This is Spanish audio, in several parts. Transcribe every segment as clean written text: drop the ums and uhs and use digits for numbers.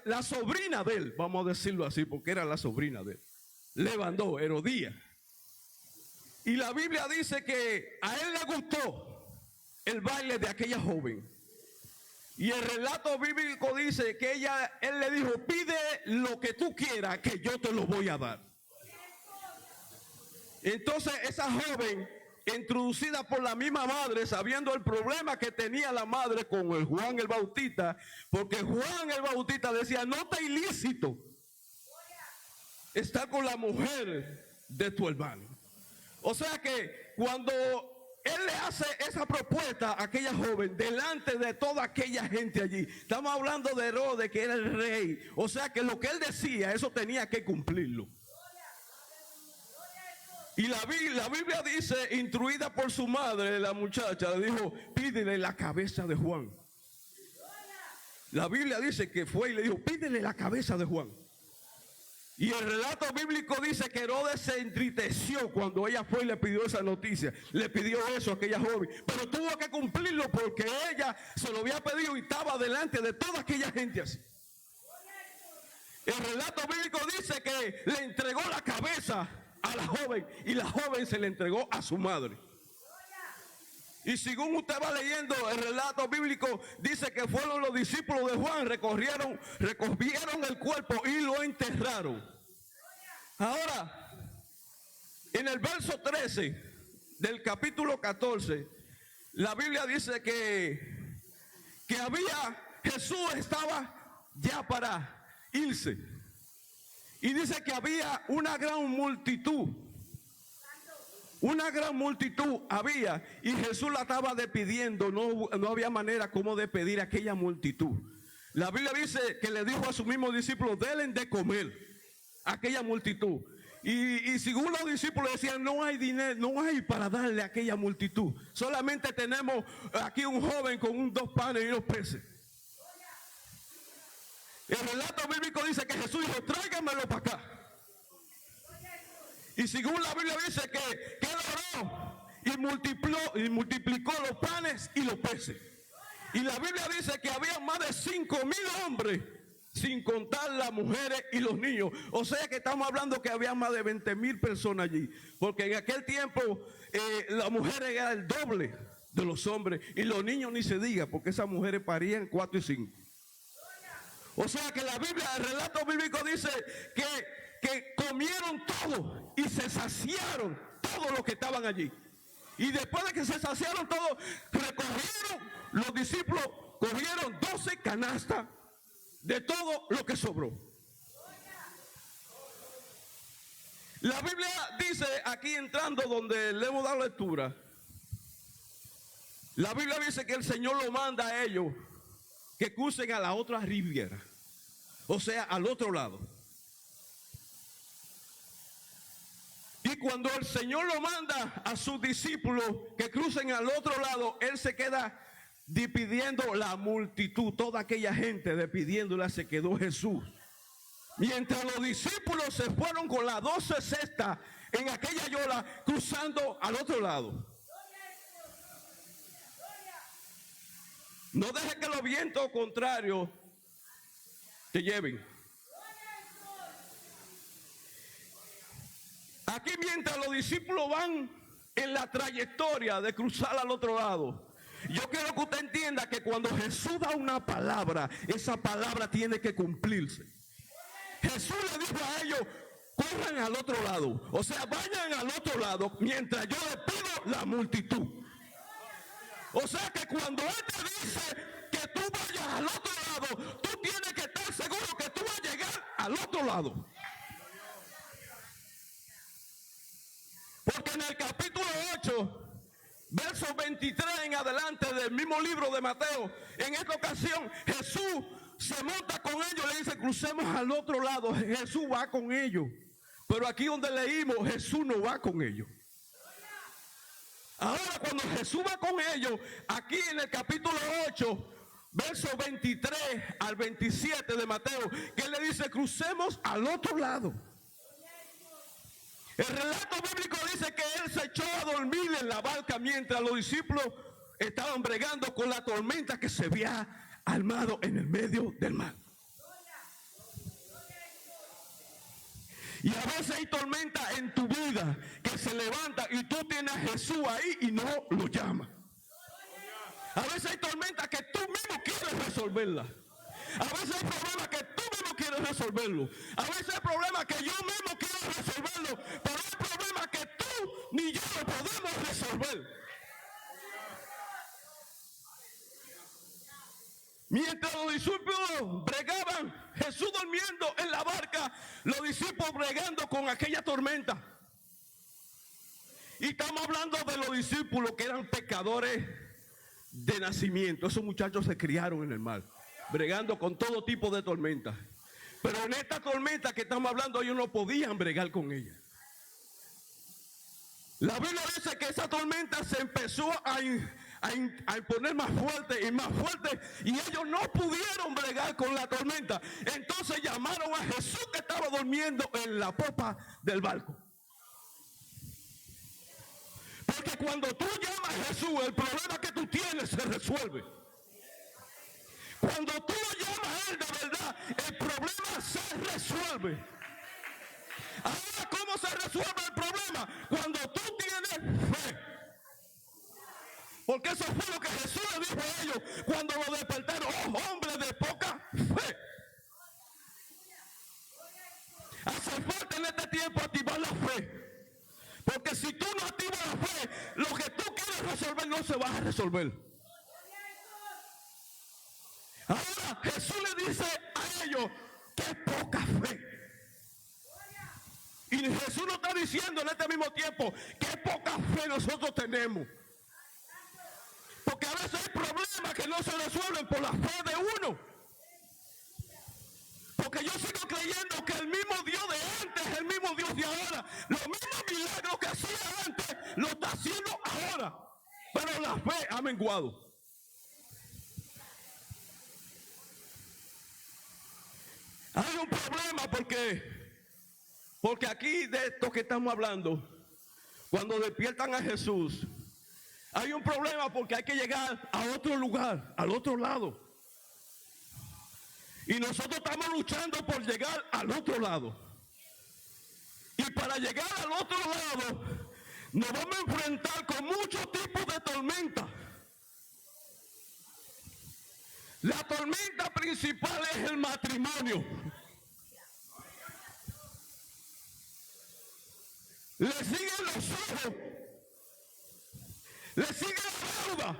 la sobrina de él, vamos a decirlo así, porque era la sobrina de él, le mandó, Herodías. Y la Biblia dice que a él le gustó el baile de aquella joven. Y el relato bíblico dice que él le dijo: pide lo que tú quieras, que yo te lo voy a dar. Entonces esa joven, introducida por la misma madre, sabiendo el problema que tenía la madre con el Juan el Bautista, porque Juan el Bautista decía: no está ilícito estar con la mujer de tu hermano. O sea que cuando él le hace esa propuesta a aquella joven delante de toda aquella gente allí, estamos hablando de Herodes, que era el rey. O sea que lo que él decía, eso tenía que cumplirlo. Y la Biblia dice, instruida por su madre, la muchacha le dijo: pídele la cabeza de Juan. La Biblia dice que fue y le dijo: pídele la cabeza de Juan. Y el relato bíblico dice que Herodes se entristeció cuando ella fue y le pidió esa noticia. Le pidió eso a aquella joven, pero tuvo que cumplirlo porque ella se lo había pedido y estaba delante de toda aquella gente así. El relato bíblico dice que le entregó la cabeza a la joven y la joven se le entregó a su madre. Y según usted va leyendo el relato bíblico, dice que fueron los discípulos de Juan, recogieron el cuerpo y lo enterraron. Ahora, en el verso 13 del capítulo 14, la Biblia dice que Jesús estaba ya para irse. Y dice que había una gran multitud. Una gran multitud había, y Jesús la estaba despidiendo. No había manera como despedir a aquella multitud. La Biblia dice que le dijo a sus mismos discípulos: denle de comer a aquella multitud. Y según los discípulos decían: no hay dinero, no hay para darle a aquella multitud. Solamente tenemos aquí un joven con 2 panes y 2 peces. El relato bíblico dice que Jesús dijo: tráiganmelo para acá. Y según la Biblia dice que él oró y multiplicó los panes y los peces. Y la Biblia dice que había más de 5,000 hombres, sin contar las mujeres y los niños. O sea que estamos hablando que había más de 20,000 personas allí. Porque en aquel tiempo las mujeres eran el doble de los hombres. Y los niños ni se diga, porque esas mujeres parían 4 y 5. O sea que la Biblia, el relato bíblico dice que comieron todo y se saciaron todos los que estaban allí. Y después de que se saciaron todos, recogieron, los discípulos cogieron 12 canastas de todo lo que sobró. La Biblia dice, aquí entrando donde le hemos dado lectura, la Biblia dice que el Señor lo manda a ellos que crucen a la otra riviera, o sea, al otro lado. Y cuando el Señor lo manda a sus discípulos que crucen al otro lado, Él se queda despidiendo la multitud, toda aquella gente despidiéndola, se quedó Jesús. Mientras los discípulos se fueron con las 12 cestas en aquella yola cruzando al otro lado. No dejes que los vientos contrarios te lleven. Aquí mientras los discípulos van en la trayectoria de cruzar al otro lado, yo quiero que usted entienda que cuando Jesús da una palabra, esa palabra tiene que cumplirse. Jesús le dijo a ellos: corran al otro lado, o sea, vayan al otro lado mientras yo les pido la multitud. O sea que cuando Él te dice que tú vayas al otro lado, tú tienes que estar seguro que tú vas a llegar al otro lado. Porque en el capítulo 8, versos 23 en adelante del mismo libro de Mateo, en esta ocasión Jesús se monta con ellos, le dice: crucemos al otro lado. Jesús va con ellos. Pero aquí donde leímos, Jesús no va con ellos. Ahora cuando Jesús va con ellos, aquí en el capítulo 8, versos 23 al 27 de Mateo, que Él le dice: crucemos al otro lado. El relato bíblico dice que Él se echó a dormir en la barca mientras los discípulos estaban bregando con la tormenta que se había armado en el medio del mar. Y a veces hay tormenta en tu vida que se levanta y tú tienes a Jesús ahí y no lo llamas. A veces hay tormentas que tú mismo quieres resolverla. A veces hay problemas que tú mismo quieres resolverlo. A veces hay problemas que yo mismo quiero resolverlo. Pero hay problemas que tú ni yo lo podemos resolver. Mientras los discípulos bregaban, Jesús durmiendo en la barca, los discípulos bregando con aquella tormenta. Y estamos hablando de los discípulos que eran pecadores de nacimiento. Esos muchachos se criaron en el mar, bregando con todo tipo de tormentas. Pero en esta tormenta que estamos hablando, ellos no podían bregar con ella. La Biblia dice que esa tormenta se empezó a poner más fuerte y más fuerte, y ellos no pudieron bregar con la tormenta. Entonces llamaron a Jesús, que estaba durmiendo en la popa del barco. Porque cuando tú llamas a Jesús, el problema que tú tienes se resuelve. Cuando tú lo llamas a Él de verdad, el problema se resuelve. Ahora, ¿cómo se resuelve el problema? Cuando tú tienes fe. Porque eso fue lo que Jesús le dijo a ellos cuando lo despertaron. Oh, hombres de poca fe. Hace falta en este tiempo activar la fe. Porque si tú no activas la fe, lo que tú quieres resolver no se va a resolver. Ahora Jesús le dice a ellos que poca fe. Y Jesús nos está diciendo en este mismo tiempo que poca fe nosotros tenemos. Porque a veces hay problemas que no se resuelven por la fe de uno. Porque yo sigo creyendo que el mismo Dios de antes es el mismo Dios de ahora. Los mismos milagros que hacía antes lo está haciendo ahora. Pero la fe ha menguado. Hay un problema porque aquí de esto que estamos hablando, cuando despiertan a Jesús, hay un problema porque hay que llegar a otro lugar, al otro lado. Y nosotros estamos luchando por llegar al otro lado. Y para llegar al otro lado, nos vamos a enfrentar con muchos tipos de tormentas. La tormenta principal es el matrimonio. Le siguen los ojos. Le sigue la deuda.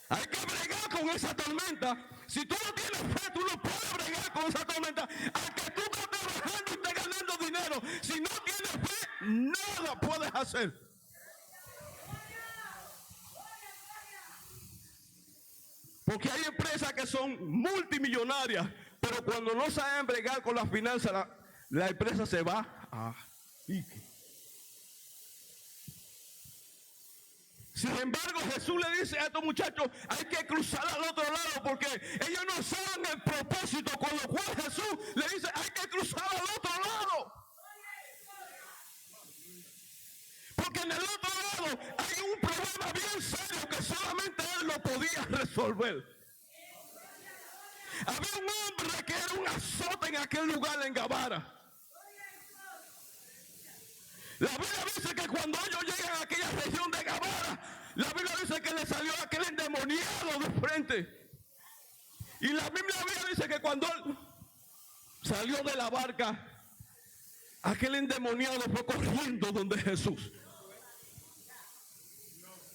Hay que bregar con esa tormenta. Si tú no tienes fe, tú no puedes bregar con esa tormenta. Aunque tú estés trabajando y estés ganando dinero, si no tienes fe, nada puedes hacer. Porque hay empresas que son multimillonarias, pero cuando no saben bregar con las finanzas, la empresa se va a pique. Sin embargo, Jesús le dice a estos muchachos, hay que cruzar al otro lado, porque ellos no saben el propósito, con lo cual Jesús le dice, hay que cruzar al otro lado. Porque en el otro lado hay un problema bien serio que solamente Él lo podía resolver. Había un hombre que era un azote en aquel lugar en Gabara. La Biblia dice que cuando ellos llegan a aquella región de Gabara, la Biblia dice que le salió aquel endemoniado de frente. Y la Biblia dice que cuando él salió de la barca, aquel endemoniado fue corriendo donde Jesús.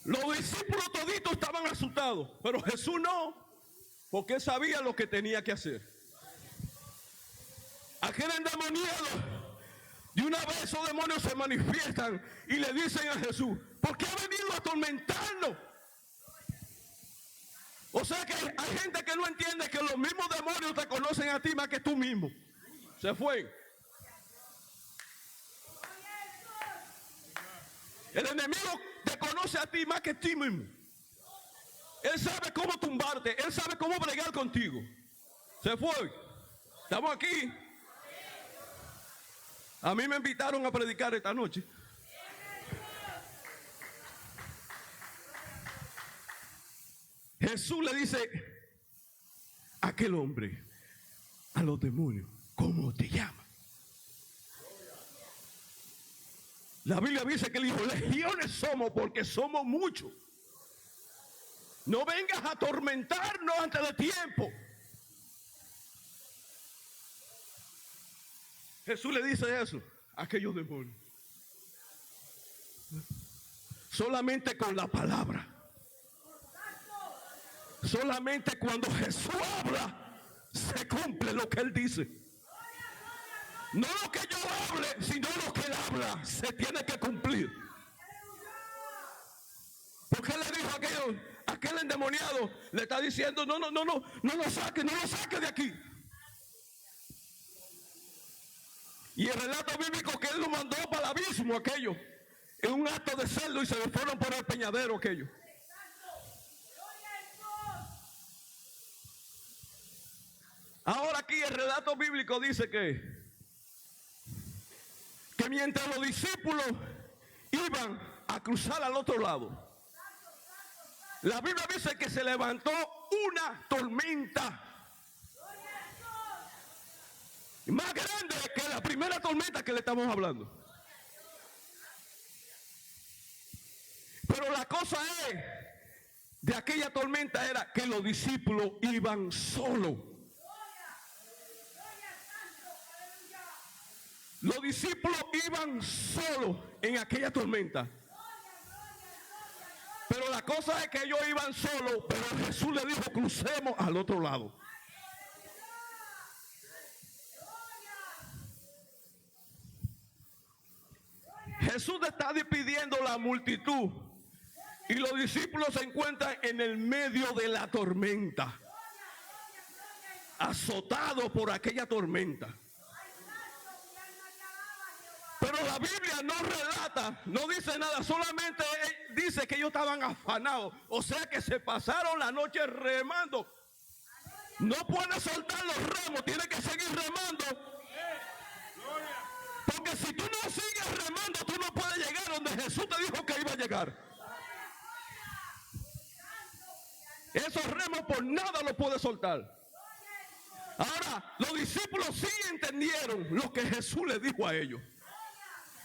Los discípulos toditos estaban asustados, pero Jesús no, porque él sabía lo que tenía que hacer. Aquel endemoniado, de una vez esos demonios se manifiestan y le dicen a Jesús, ¿por qué ha venido a atormentarnos? O sea que hay gente que no entiende que los mismos demonios te conocen a ti más que tú mismo. Se fue. El enemigo te conoce a ti más que ti mismo. Él sabe cómo tumbarte, él sabe cómo bregar contigo. Se fue. Estamos aquí. A mí me invitaron a predicar esta noche. Jesús le dice a aquel hombre, a los demonios, ¿cómo te llamas? La Biblia dice que él dijo, legiones somos porque somos muchos. No vengas a atormentarnos antes de tiempo. Jesús le dice eso a aquellos demonios. Solamente con la palabra. Solamente cuando Jesús habla, se cumple lo que él dice. No lo que yo hable, sino lo que él habla, se tiene que cumplir. Porque él le dijo a aquel endemoniado, le está diciendo, no lo saque de aquí. Y el relato bíblico que él lo mandó para el abismo aquello, en un acto de celo, y se le fueron por el peñadero aquello. Ahora aquí el relato bíblico dice que mientras los discípulos iban a cruzar al otro lado, la Biblia dice que se levantó una tormenta más grande que la primera tormenta que le estamos hablando. Pero la cosa de aquella tormenta era que los discípulos iban solos. Los discípulos iban solos en aquella tormenta. Pero la cosa es que ellos iban solos, pero Jesús le dijo, crucemos al otro lado. Jesús está despidiendo la multitud y los discípulos se encuentran en el medio de la tormenta, azotados por aquella tormenta. Pero la Biblia no relata, no dice nada, solamente dice que ellos estaban afanados, o sea que se pasaron la noche remando. No puedes soltar los remos, tienes que seguir remando. Porque si tú no sigues remando, tú no puedes llegar donde Jesús te dijo que iba a llegar. Esos remos por nada los puedes soltar. Ahora, los discípulos sí entendieron lo que Jesús les dijo a ellos.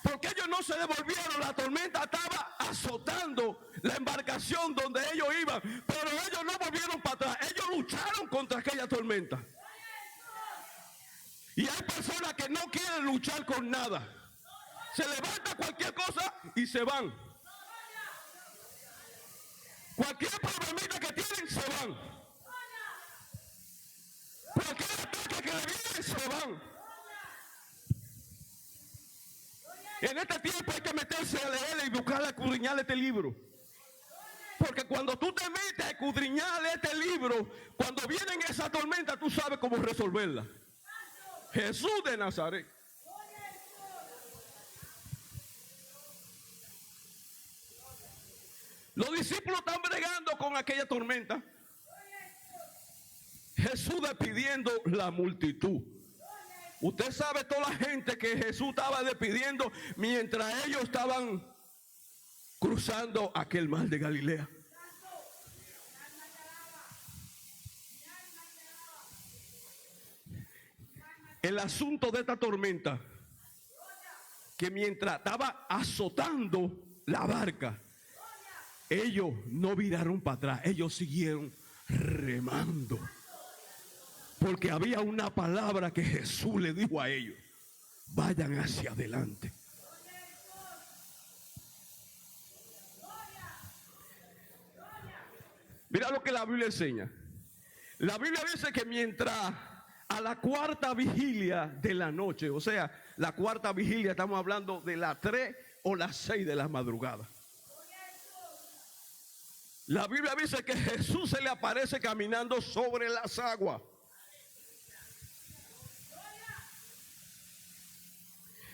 Porque ellos no se devolvieron, la tormenta estaba azotando la embarcación donde ellos iban, pero ellos no volvieron para atrás, ellos lucharon contra aquella tormenta. Y hay personas que no quieren luchar con nada, se levanta cualquier cosa y se van. Cualquier problemita que tienen se van, cualquier ataque que le viene se van. En este tiempo hay que meterse a leer y buscar a escudriñar este libro. Porque cuando tú te metes a escudriñar este libro, cuando vienen esa tormenta, tú sabes cómo resolverla. Jesús de Nazaret. Los discípulos están bregando con aquella tormenta. Jesús despidiendo la multitud. Usted sabe toda la gente que Jesús estaba despidiendo mientras ellos estaban cruzando aquel mar de Galilea. El asunto de esta tormenta, que mientras estaba azotando la barca, ellos no viraron para atrás, ellos siguieron remando. Porque había una palabra que Jesús le dijo a ellos: vayan hacia adelante. Mira lo que la Biblia enseña. La Biblia dice que mientras a la cuarta vigilia de la noche, o sea, la cuarta vigilia, estamos hablando de las 3 o las 6 de la madrugada. La Biblia dice que Jesús se le aparece caminando sobre las aguas.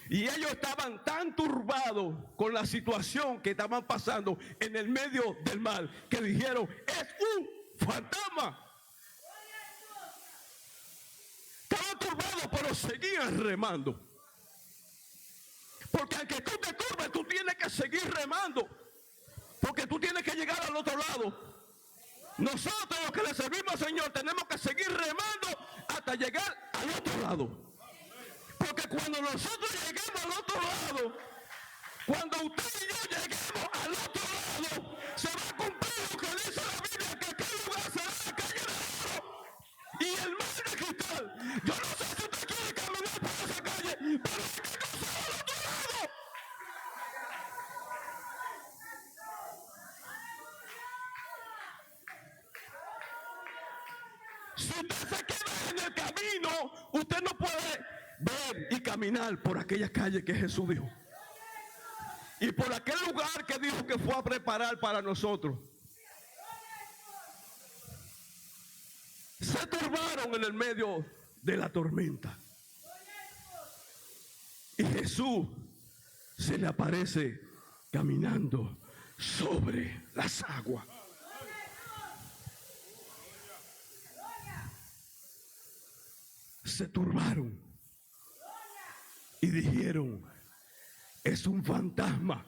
Y ellos estaban tan turbados con la situación que estaban pasando en el medio del mar, que dijeron: es un fantasma. Estaban turbados, pero seguían remando. Porque aunque tú te turbes, tú tienes que seguir remando. Porque tú tienes que llegar al otro lado. Nosotros, los que le servimos al Señor, tenemos que seguir remando hasta llegar al otro lado. Porque cuando nosotros lleguemos al otro lado, Cuando usted y yo lleguemos al otro lado, se va a cumplir lo que dice la Biblia, que aquel lugar será la calle de oro y el mar de cristal. Yo no sé si usted quiere caminar por esa calle, pero hay que cruzar al otro lado. Si usted se queda en el camino, usted no puede ver y caminar por aquella calle que Jesús dijo. Y por aquel lugar que dijo que fue a preparar para nosotros. Se turbaron en el medio de la tormenta. Y Jesús se le aparece caminando sobre las aguas. Se turbaron y dijeron: es un fantasma.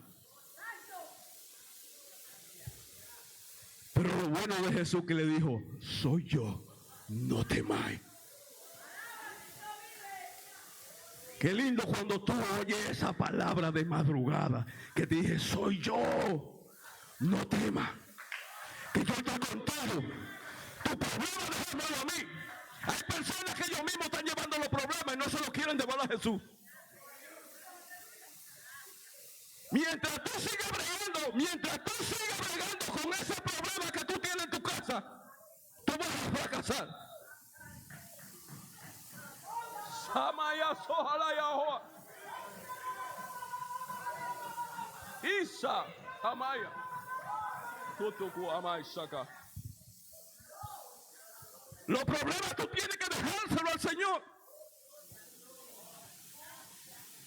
Pero lo bueno de Jesús que le dijo: soy yo, no temáis. Qué lindo cuando tú oyes esa palabra de madrugada que te dije: soy yo, no temas, que yo estoy contigo. Tu problema déjamelo a mí. Hay personas que ellos mismos están llevando los problemas y no se los quieren llevar a Jesús. Mientras tú sigas bregando con ese problema que tú tienes en tu casa, tú vas a fracasar. Samaya sohala yahoa. Isa amaya. Tutuku amay saka. Los problemas tú tienes que dejárselo al Señor.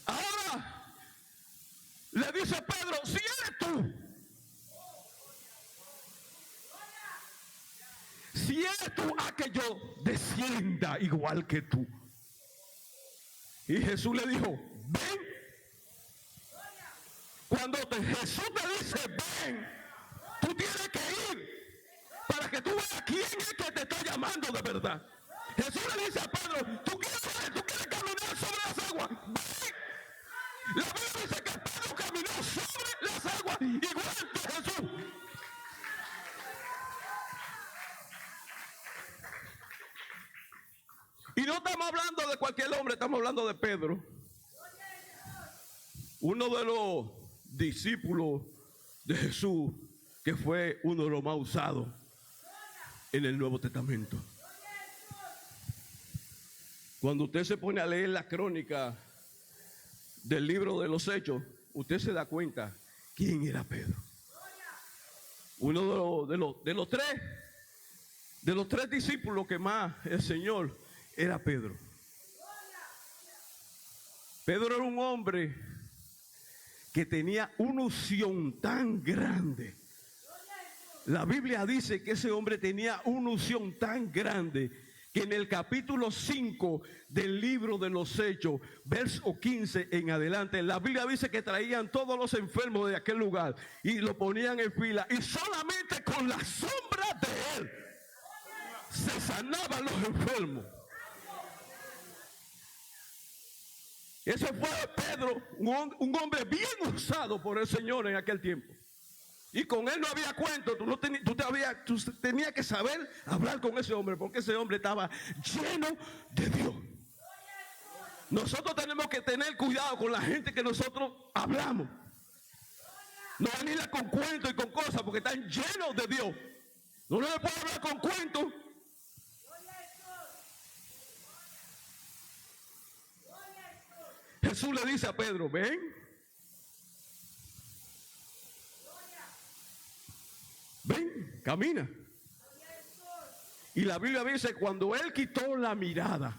Ahora le dice Pedro: si eres tú, a que yo descienda igual que tú. Y Jesús le dijo: ven. Cuando Jesús te dice ven, tú tienes que ir para que tú veas quién es que te está llamando de verdad. Jesús le dice a Pedro: tú quieres caminar sobre las aguas, ven. La Biblia dice que Pedro caminó sobre las aguas igual que Jesús. Y no estamos hablando de cualquier hombre, estamos hablando de Pedro, uno de los discípulos de Jesús, que fue uno de los más usados en el Nuevo Testamento. Cuando usted se pone a leer la crónica del libro de los Hechos, usted se da cuenta quién era Pedro. Uno de los tres discípulos que más el Señor era Pedro. Pedro era un hombre que tenía una unción tan grande. La Biblia dice que ese hombre tenía una unción tan grande que en el capítulo 5 del libro de los Hechos, verso 15 en adelante, la Biblia dice que traían todos los enfermos de aquel lugar y lo ponían en fila, y solamente con la sombra de él se sanaban los enfermos. Ese fue Pedro, un hombre bien usado por el Señor en aquel tiempo. Y con él no había cuento, tú tenías que saber hablar con ese hombre, porque ese hombre estaba lleno de Dios. Nosotros tenemos que tener cuidado con la gente que nosotros hablamos. No venirle con cuentos y con cosas, porque están llenos de Dios. No le puedo hablar con cuentos. Jesús le dice a Pedro: ven. Ven, camina. Y la Biblia dice cuando él quitó la mirada,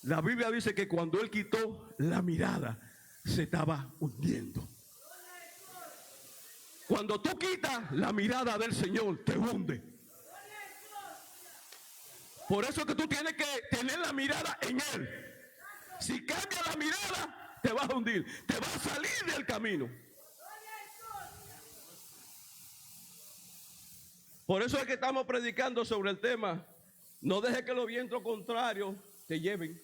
la Biblia dice que cuando él quitó la mirada se estaba hundiendo. Cuando tú quitas la mirada del Señor, te hunde. Por eso es que tú tienes que tener la mirada en Él. Si cambia la mirada, te vas a hundir, te vas a salir del camino. Por eso es que estamos predicando sobre el tema: no dejes que los vientos contrarios te lleven.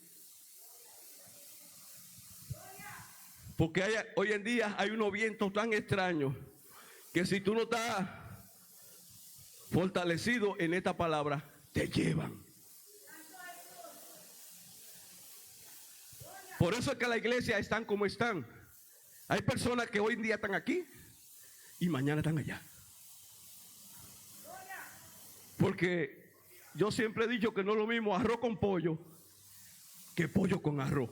Porque hoy en día hay unos vientos tan extraños que si tú no estás fortalecido en esta palabra, te llevan. Por eso es que la iglesia están como están. Hay personas que hoy en día están aquí y mañana están allá. Porque yo siempre he dicho que no es lo mismo arroz con pollo que pollo con arroz.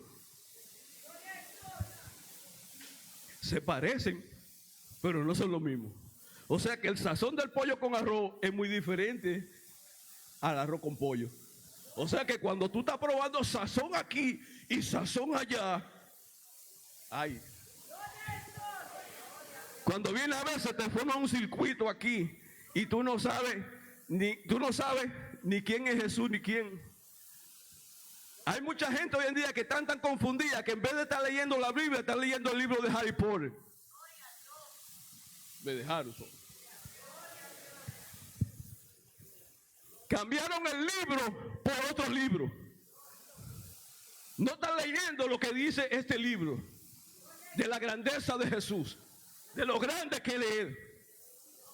Se parecen, pero no son lo mismo. O sea que el sazón del pollo con arroz es muy diferente al arroz con pollo. O sea que cuando tú estás probando sazón aquí y sazón allá, ay, cuando viene a veces te forma un circuito aquí y tú no sabes ni quién es Jesús ni quién. Hay mucha gente hoy en día que están tan confundida que en vez de estar leyendo la Biblia, están leyendo el libro de Harry Potter. Me dejaron solo. Cambiaron el libro por otro libro. No están leyendo lo que dice este libro de la grandeza de Jesús, de lo grande que Él es,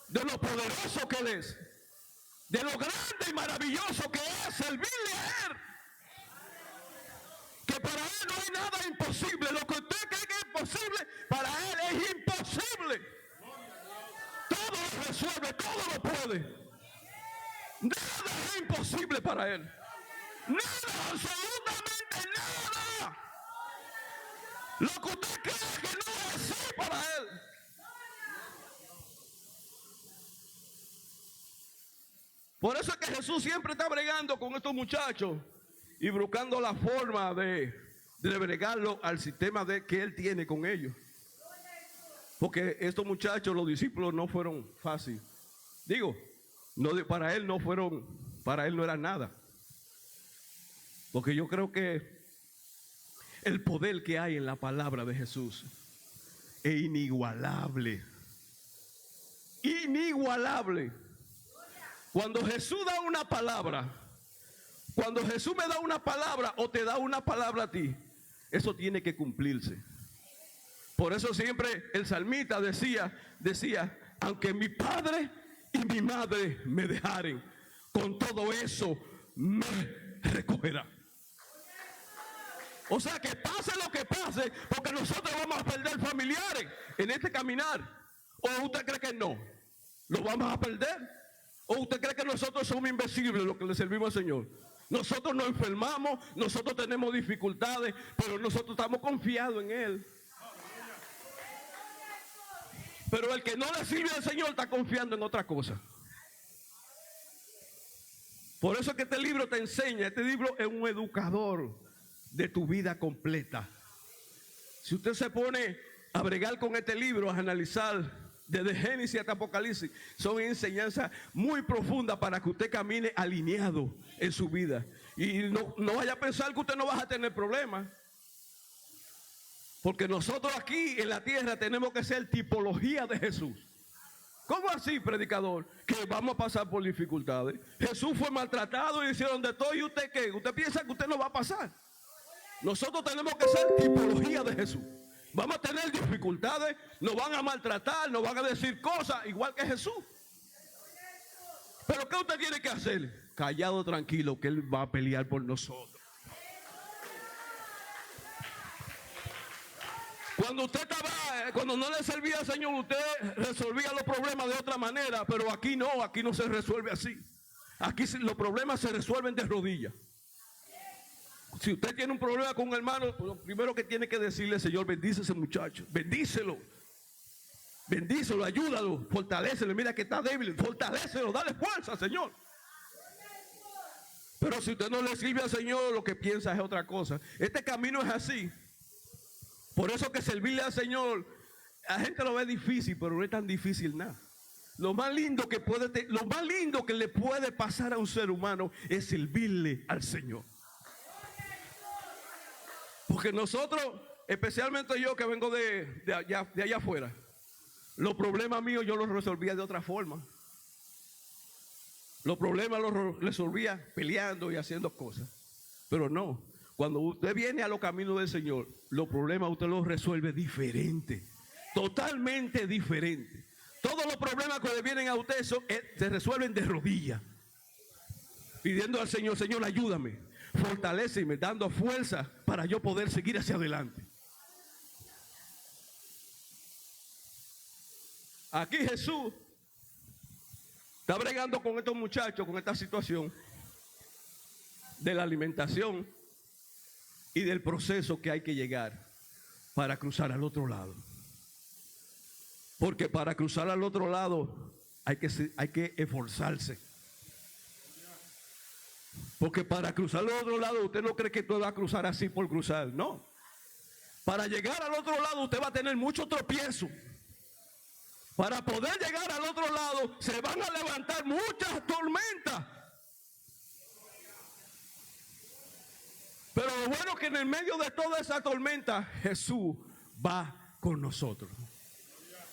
de lo poderoso que Él es, de lo grande y maravilloso que es servirle a Él. Que para Él no hay nada imposible. Lo que usted cree que es imposible, para Él es imposible. Todo lo resuelve, todo lo puede. Nada es imposible para Él. Nada, absolutamente nada. Lo que usted cree que no es así para Él. Por eso es que Jesús siempre está bregando con estos muchachos y buscando la forma de bregarlo al sistema que Él tiene con ellos. Porque estos muchachos, los discípulos, no fueron fáciles. Digo, para Él no era nada. Porque yo creo que el poder que hay en la palabra de Jesús es inigualable. Inigualable. Cuando Jesús da una palabra, cuando Jesús me da una palabra o te da una palabra a ti, eso tiene que cumplirse. Por eso siempre el salmista decía, aunque mi padre y mi madre me dejaren, con todo eso me recogerá. O sea que pase lo que pase, porque nosotros vamos a perder familiares en este caminar. ¿O usted cree que no? ¿Lo vamos a perder? ¿O usted cree que nosotros somos invencibles los que le servimos al Señor? Nosotros nos enfermamos, nosotros tenemos dificultades, pero nosotros estamos confiados en Él. Pero el que no le sirve al Señor está confiando en otra cosa. Por eso es que este libro te enseña, este libro es un educador de tu vida completa. Si usted se pone a bregar con este libro, a analizar desde Génesis hasta Apocalipsis, son enseñanzas muy profundas para que usted camine alineado en su vida. Y no vaya a pensar que usted no va a tener problemas. Porque nosotros aquí en la tierra tenemos que ser tipología de Jesús. ¿Cómo así, predicador? Que vamos a pasar por dificultades. Jesús fue maltratado y hicieron de todo. ¿Y usted qué? ¿Usted piensa que usted no va a pasar? Nosotros tenemos que ser tipología de Jesús. Vamos a tener dificultades, nos van a maltratar, nos van a decir cosas igual que Jesús. Pero ¿qué usted tiene que hacer? Callado, tranquilo, que Él va a pelear por nosotros. Cuando no le servía al Señor, usted resolvía los problemas de otra manera, pero aquí no se resuelve así. Aquí los problemas se resuelven de rodillas. Si usted tiene un problema con un hermano, lo primero que tiene que decirle, Señor, bendice a ese muchacho, bendícelo, ayúdalo, fortalécelo, mira que está débil, fortalécelo, dale fuerza, Señor. Pero si usted no le sirve al Señor, lo que piensa es otra cosa. Este camino es así. Por eso que servirle al Señor, la gente lo ve difícil, pero no es tan difícil nada. Lo más lindo que le puede pasar a un ser humano es servirle al Señor. Porque nosotros, especialmente yo que vengo de allá afuera, los problemas míos yo los resolvía de otra forma. Los problemas los resolvía peleando y haciendo cosas. Pero no, Cuando usted viene a los caminos del Señor, los problemas usted los resuelve diferente, totalmente diferente. Todos los problemas que le vienen a usted se resuelven de rodillas, pidiendo al Señor: Señor, ayúdame, fortaléceme, dando fuerza para yo poder seguir hacia adelante. Aquí Jesús está bregando con estos muchachos, con esta situación de la alimentación y del proceso que hay que llegar para cruzar al otro lado. Porque para cruzar al otro lado hay que esforzarse. Porque para cruzar al otro lado usted no cree que usted va a cruzar así por cruzar, no. Para llegar al otro lado usted va a tener mucho tropiezo. Para poder llegar al otro lado se van a levantar muchas tormentas. Pero lo bueno es que en el medio de toda esa tormenta Jesús va con nosotros.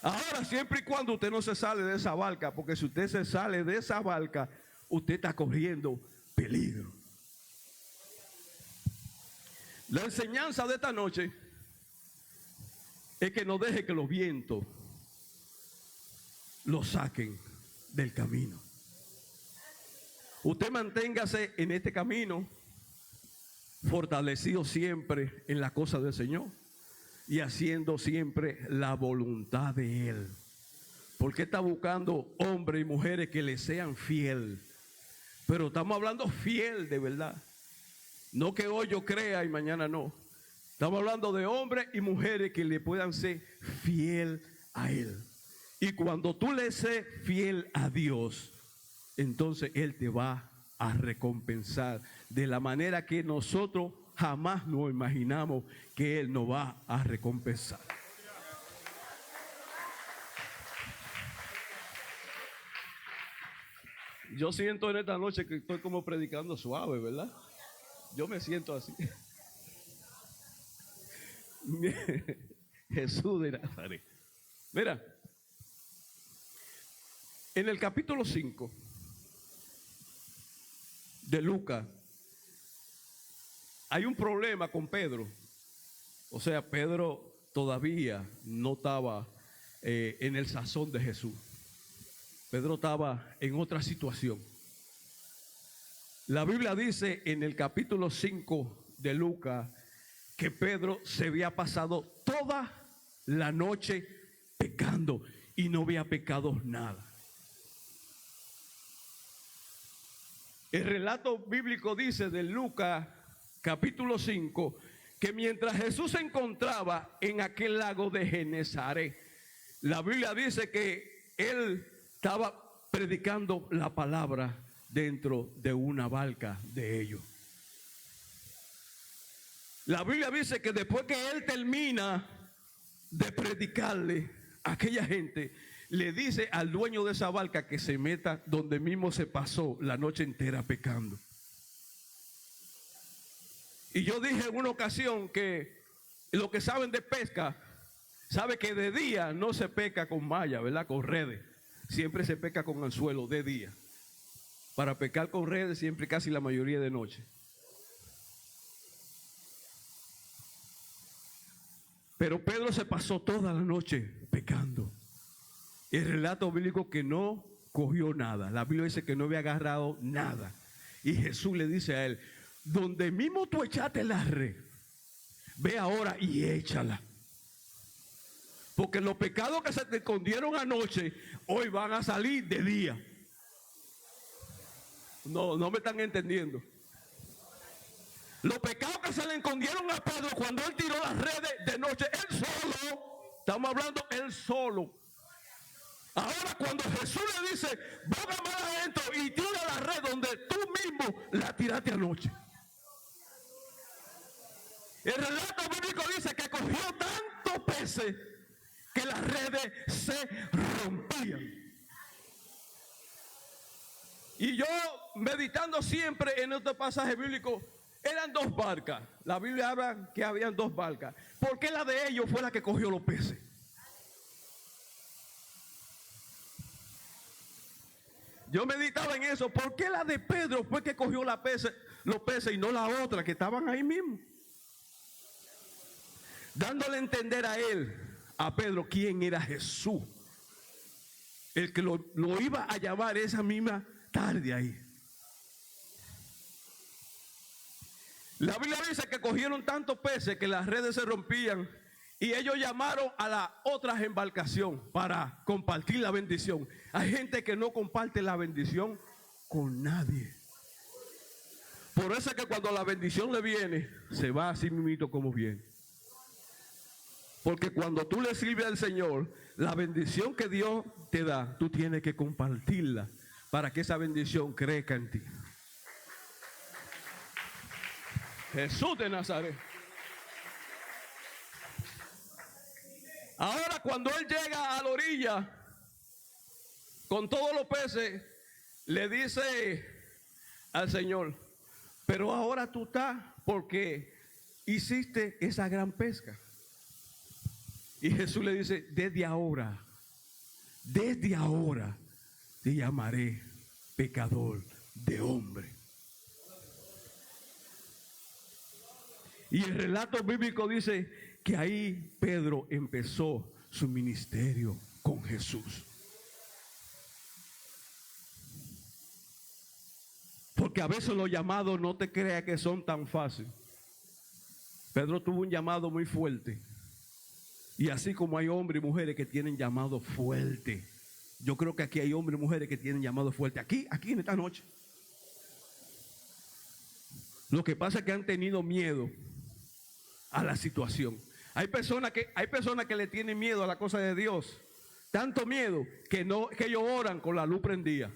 Ahora, siempre y cuando usted no se sale de esa barca, porque si usted se sale de esa barca, usted está corriendo peligro. La enseñanza de esta noche es que no deje que los vientos lo saquen del camino. Usted manténgase en este camino, fortalecido siempre en la cosa del Señor y haciendo siempre la voluntad de Él. Porque está buscando hombres y mujeres que le sean fiel. Pero estamos hablando fiel de verdad. No que hoy yo crea y mañana no. Estamos hablando de hombres y mujeres que le puedan ser fiel a Él. Y cuando tú le seas fiel a Dios, entonces Él te va a recompensar de la manera que nosotros jamás nos imaginamos que Él nos va a recompensar. Yo siento en esta noche que estoy como predicando suave, ¿verdad? Yo me siento así. Jesús de Nazaret. Mira, en el capítulo 5 de Lucas hay un problema con Pedro. O sea, Pedro todavía no estaba en el sazón de Jesús. Pedro estaba en otra situación. La Biblia dice en el capítulo 5 de Lucas que Pedro se había pasado toda la noche pecando y no había pecado nada. El relato bíblico dice de Lucas capítulo 5 que mientras Jesús se encontraba en aquel lago de Genesaret, la Biblia dice que él estaba predicando la palabra dentro de una barca de ellos. La Biblia dice que después que él termina de predicarle a aquella gente, le dice al dueño de esa barca que se meta donde mismo se pasó la noche entera pecando. Y yo dije en una ocasión que los que saben de pesca, sabe que de día no se pesca con malla, ¿verdad? Con redes. Siempre se pesca con anzuelo de día. Para pescar con redes siempre casi la mayoría de noche. Pero Pedro se pasó toda la noche pecando. El relato bíblico que no cogió nada. La Biblia dice que no había agarrado nada. Y Jesús le dice a él: donde mismo tú echaste la red, ve ahora y échala. Porque los pecados que se te escondieron anoche, hoy van a salir de día. No me están entendiendo. Los pecados que se le escondieron a Pedro cuando él tiró las redes de noche, él solo, estamos hablando él solo. Ahora cuando Jesús le dice, boga más adentro y tira la red donde tú mismo la tiraste anoche. El relato bíblico dice que cogió tantos peces que las redes se rompían. Y yo, meditando siempre en este pasaje bíblico, eran dos barcas. La Biblia habla que habían dos barcas. ¿Por qué la de ellos fue la que cogió los peces? Yo meditaba en eso. ¿Por qué la de Pedro fue que cogió los peces y no la otra que estaban ahí mismo? Dándole a entender a él, a Pedro, quién era Jesús. El que lo iba a llamar esa misma tarde ahí. La Biblia dice que cogieron tantos peces que las redes se rompían y ellos llamaron a la otra embarcación para compartir la bendición. Hay gente que no comparte la bendición con nadie. Por eso es que cuando la bendición le viene, se va así mismo como viene. Porque cuando tú le sirves al Señor, la bendición que Dios te da, tú tienes que compartirla para que esa bendición crezca en ti. Jesús de Nazaret. Ahora cuando él llega a la orilla con todos los peces, le dice al Señor, pero ahora tú estás porque hiciste esa gran pesca. Y Jesús le dice, desde ahora te llamaré pecador de hombre. Y el relato bíblico dice que ahí Pedro empezó su ministerio con Jesús. Porque a veces los llamados no te creas que son tan fáciles. Pedro tuvo un llamado muy fuerte. Y así como hay hombres y mujeres que tienen llamado fuerte, yo creo que aquí hay hombres y mujeres que tienen llamado fuerte. Aquí en esta noche. Lo que pasa es que han tenido miedo a la situación. Hay personas que le tienen miedo a la cosa de Dios. Tanto miedo que ellos oran con la luz prendida.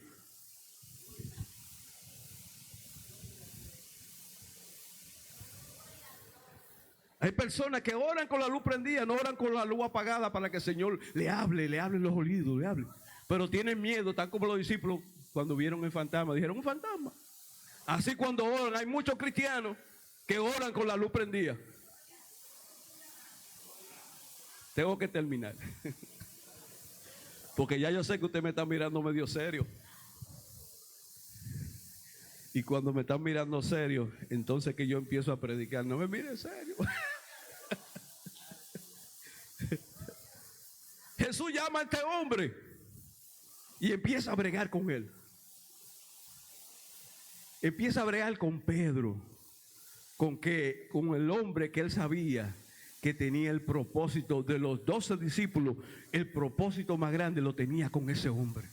Hay personas que oran con la luz prendida, no oran con la luz apagada para que el Señor le hable en los oídos, le hable. Pero tienen miedo, tal como los discípulos cuando vieron el fantasma, dijeron un fantasma. Así cuando oran, hay muchos cristianos que oran con la luz prendida. Tengo que terminar. Porque ya yo sé que usted me está mirando medio serio. Y cuando me están mirando serio, entonces que yo empiezo a predicar. No me mire serio. Jesús llama a este hombre y empieza a bregar con él. Empieza a bregar con Pedro, con el hombre que él sabía que tenía el propósito de los 12 discípulos. El propósito más grande lo tenía con ese hombre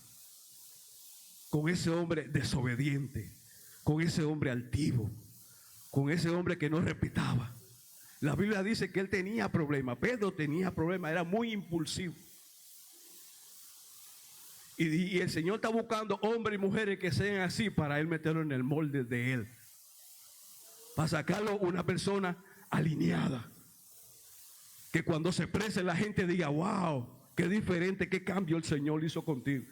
desobediente, con ese hombre altivo, con ese hombre que no respetaba. La Biblia dice que él tenía problemas. Pedro tenía problemas, era muy impulsivo. Y el Señor está buscando hombres y mujeres que sean así para él meterlo en el molde de él. Para sacarlo una persona alineada. Que cuando se exprese la gente diga, wow, qué diferente, qué cambio el Señor hizo contigo.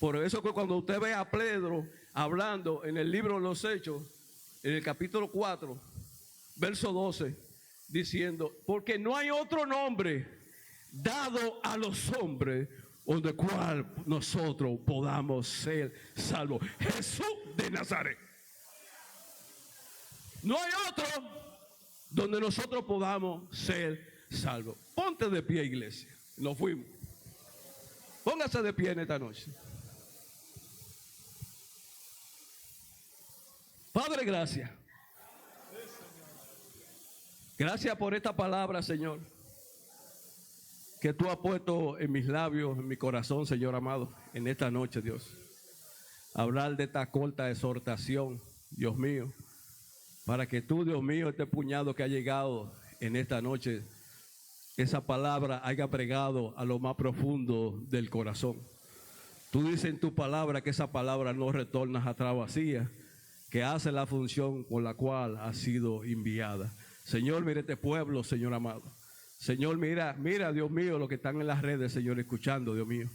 Por eso que cuando usted ve a Pedro hablando en el libro de los Hechos, en el capítulo 4, verso 12, diciendo, porque no hay otro nombre dado a los hombres donde cual nosotros podamos ser salvos. Jesús de Nazaret. No hay otro donde nosotros podamos ser salvos. Ponte de pie, iglesia. Nos fuimos. Póngase de pie en esta noche. Padre, gracias. Gracias por esta palabra, Señor, que tú has puesto en mis labios, en mi corazón, Señor amado, en esta noche, Dios. Hablar de esta corta exhortación, Dios mío, para que tú, Dios mío, este puñado que ha llegado en esta noche, esa palabra haya pregado a lo más profundo del corazón. Tú dices en tu palabra que esa palabra no retorna atrás vacía, que hace la función por la cual ha sido enviada. Señor, mira este pueblo, Señor amado. Señor, mira, Dios mío, los que están en las redes, Señor, escuchando, Dios mío.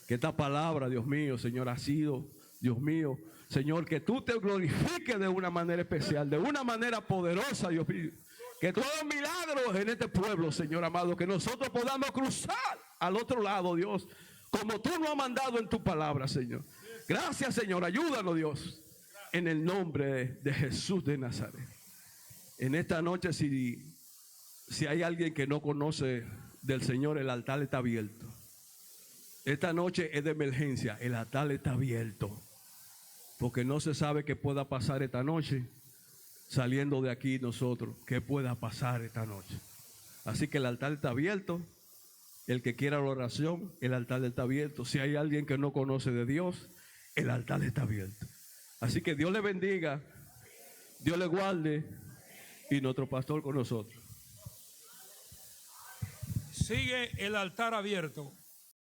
Que esta palabra, Dios mío, Señor, ha sido, Dios mío, Señor, que tú te glorifiques de una manera especial, de una manera poderosa, Dios mío. Que todos los milagros en este pueblo, Señor amado, que nosotros podamos cruzar al otro lado, Dios, como tú nos has mandado en tu palabra, Señor. Gracias, Señor. Ayúdanos, Dios, en el nombre de Jesús de Nazaret. En esta noche, si hay alguien que no conoce del Señor, el altar está abierto. Esta noche es de emergencia, el altar está abierto, porque no se sabe qué pueda pasar esta noche, saliendo de aquí nosotros, qué pueda pasar esta noche. Así que el altar está abierto. El que quiera la oración, el altar está abierto. Si hay alguien que no conoce de Dios, el altar está abierto. Así que Dios le bendiga, Dios le guarde, y nuestro pastor con nosotros. Sigue el altar abierto.